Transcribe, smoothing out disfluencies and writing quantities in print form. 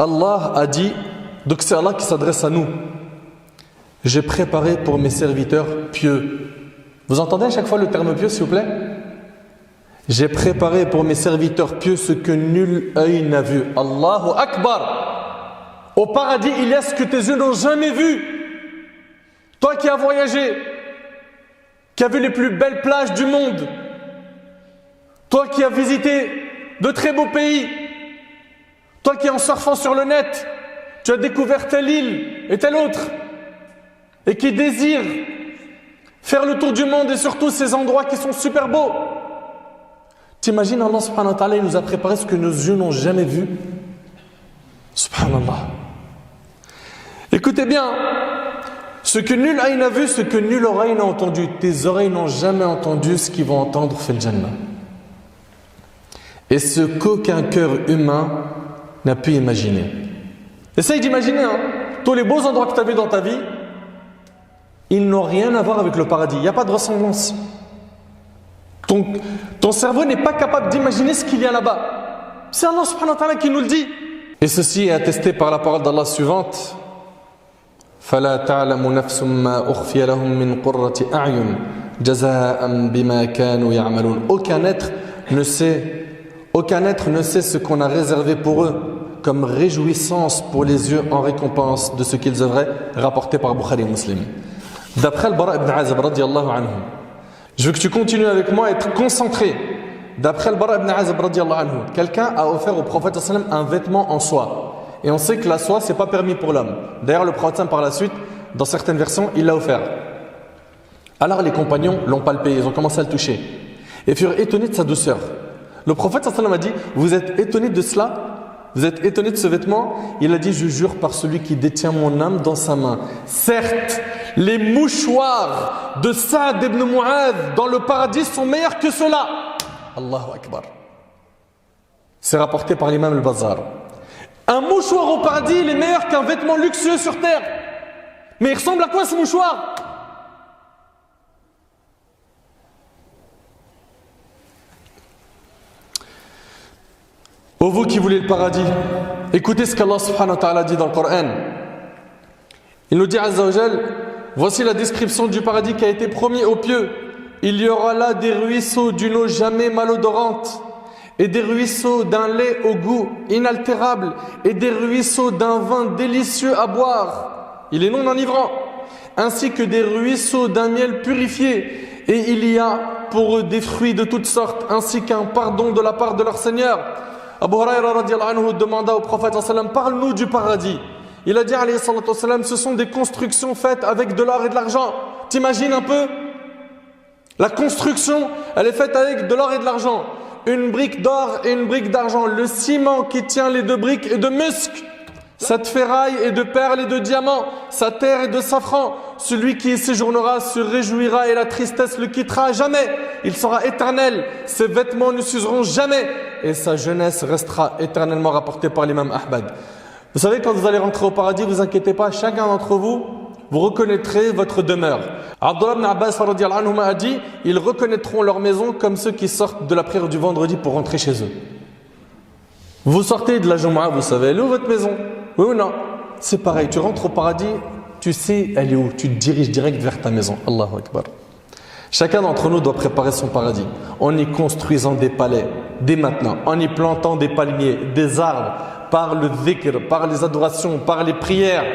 Allah a dit, donc c'est Allah qui s'adresse à nous. J'ai préparé pour mes serviteurs pieux. Vous entendez à chaque fois le terme pieux, s'il vous plaît? J'ai préparé pour mes serviteurs pieux ce que nul œil n'a vu. Allahu Akbar. Au paradis, il y a ce que tes yeux n'ont jamais vu. Toi qui as voyagé, qui as vu les plus belles plages du monde, toi qui as visité de très beaux pays, toi qui en surfant sur le net, tu as découvert telle île et telle autre, et qui désire faire le tour du monde et surtout ces endroits qui sont super beaux. T'imagines, Allah subhanahu wa ta'ala, il nous a préparé ce que nos yeux n'ont jamais vu. Subhanallah. Écoutez bien, ce que nul œil n'a vu, ce que nulle oreille n'a entendu. Tes oreilles n'ont jamais entendu ce qu'ils vont entendre fil Jannah. Et ce qu'aucun cœur humain n'a pu imaginer. Essaye d'imaginer, tous les beaux endroits que tu as vus dans ta vie, ils n'ont rien à voir avec le paradis. Il n'y a pas de ressemblance. Ton cerveau n'est pas capable d'imaginer ce qu'il y a là-bas. C'est Allah subhanahu wa ta'ala qui nous le dit. Et ceci est attesté par la parole d'Allah suivante. فَلَا تَعْلَمُ نَفْسٌ مَا أُخْفِيَ لَهُم مِّن قُرَّةِ أَعْيُنٍ جَزَاءً بِمَا كَانُوا يَعْمَلُونَ. Aucun être ne sait ce qu'on a réservé pour eux comme réjouissance pour les yeux en récompense de ce qu'ils œuvraient, rapporté par Bukhari et Muslim. D'après le Bara ibn Azib radiyallahu anhu, je veux que tu continues avec moi à être concentré. D'après le Bara ibn Azib radiyallahu anhu, quelqu'un a offert au prophète sallam un vêtement en soie. Et on sait que la soie, c'est pas permis pour l'homme. D'ailleurs, le prophète par la suite, dans certaines versions, il l'a offert. Alors les compagnons l'ont palpé, ils ont commencé à le toucher. Et furent étonnés de sa douceur. Le prophète sallam a dit, vous êtes étonnés de cela? Vous êtes étonnés de ce vêtement? Il a dit, je jure par celui qui détient mon âme dans sa main. Certes, les mouchoirs de Saad ibn Mu'adh dans le paradis sont meilleurs que cela. Allahu Akbar. C'est rapporté par l'imam al-Bazar. Un mouchoir au paradis, il est meilleur qu'un vêtement luxueux sur terre. Mais il ressemble à quoi ce mouchoir? Ô vous qui voulez le paradis, écoutez ce qu'Allah subhanahu wa ta'ala dit dans le Coran. Il nous dit Azza wa Jal, voici la description du paradis qui a été promis aux pieux. Il y aura là des ruisseaux d'une eau jamais malodorante, et des ruisseaux d'un lait au goût inaltérable, et des ruisseaux d'un vin délicieux à boire, il est non enivrant, ainsi que des ruisseaux d'un miel purifié, et il y a pour eux des fruits de toutes sortes, ainsi qu'un pardon de la part de leur Seigneur. Abu Huraira radiyallahu anhu demanda au prophète sallam, parle-nous du paradis. Il a dit alayhi salatu wassalam, ce sont des constructions faites avec de l'or et de l'argent. T'imagines un peu? La construction, elle est faite avec de l'or et de l'argent. Une brique d'or et une brique d'argent. Le ciment qui tient les deux briques est de musc. Cette ferraille est de perles et de diamants. Sa terre est de safran. Celui qui y séjournera se réjouira et la tristesse le quittera à jamais. Il sera éternel. Ses vêtements ne s'useront jamais. Et sa jeunesse restera éternellement, rapportée par l'imam Ahmad. Vous savez, quand vous allez rentrer au paradis, vous inquiétez pas, chacun d'entre vous, vous reconnaîtrez votre demeure. Abdullah ibn Abbas radiyallahu anhu a dit, ils reconnaîtront leur maison comme ceux qui sortent de la prière du vendredi pour rentrer chez eux. Vous sortez de la Jumu'ah, vous savez, elle est où votre maison? Oui ou non? C'est pareil, tu rentres au paradis, tu sais elle est où, tu te diriges direct vers ta maison. Allahu Akbar. Chacun d'entre nous doit préparer son paradis en y construisant des palais, dès maintenant, en y plantant des palmiers, des arbres, par le dhikr, par les adorations, par les prières.